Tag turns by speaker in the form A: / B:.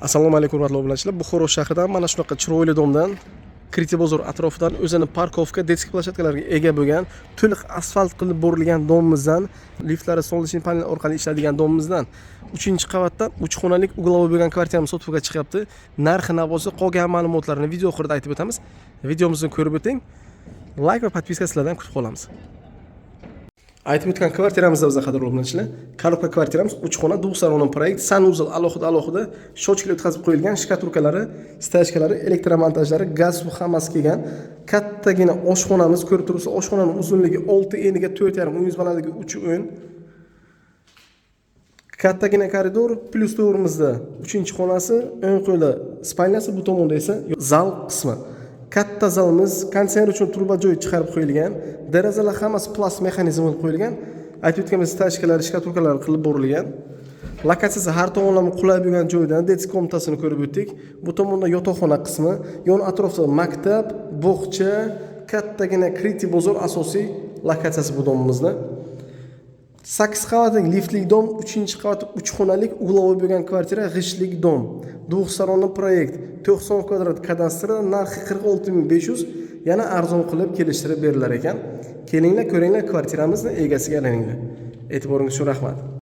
A: Assalomu alaykum hurmatli obunachilar. Buxoro shahridan mana shunaqa chiroyli domdan Kriti bozor atrofidan o'zini parkovka, detskiy plashatkalarga ega bo'lgan, to'liq asfalt qilib bo'rilgan domimizdan, liftlari solishniy panel orqali ishlaydigan domimizdan 3-qavatdan 3 xonalik uglovoy bo'lgan kvartiramiz sotuvga chiqyapti. Narxi navosi qolgan ma'lumotlarni video oxirida aytib o'tamiz. Videomizni ko'rib o'ting. Like va podpiska sizlardan kutib qolamiz. Aytib o'tgan kvartiramizda bizga qadrli obunachilar, korobka kvartiramiz 3 xona, dvухсторонний proyekt, sanuzel alohida shochklar o'tkazib qo'yilgan, shkatulkalari, stachkalari, elektromontajlari, gaz suv hammasi kelgan. Kattagina oshxonamiz ko'rib turibsiz. Oshxonaning uzunligi 6 eniga 4,5, uningiz balandligi 3 o'yin. Kattagina koridor, plus to'g'rimizda 3-xonasi, o'ng qo'li spalnyasi, bu tomonda esa zal qismi. Katta zalimiz, konditsioner uchun truba joy chiqarib qo'yilgan. Derazalar hammasi plast mexanizm qilib qo'yilgan. Aytib o'tganimiz stachkalar, shkatulkalar qilib bo'rilgan. Lokatsiyasi har tomonlama qulay bo'lgan joydan detskiy komnatasini ko'rib o'tdik. Bu tomonda yotoqxona qismi, yon atrofda maktab, bog'cha, kattagina Kriti bozor asosiy lokatsiyasi bu domimizda. 8 qavatli liftli dom, 3-qavat 3 xonalik uglovoy bo'lgan kvartira, g'ishtlik dom. Двухсторонний proyekt, 90 kvadrat kadastrda narxi 46500, yana arzon qilib kelishtirib berilar ekan. Kelinglar, ko'ringlar, kvartiramizni egasiga aylaninglar. E'tiboringiz uchun rahmat.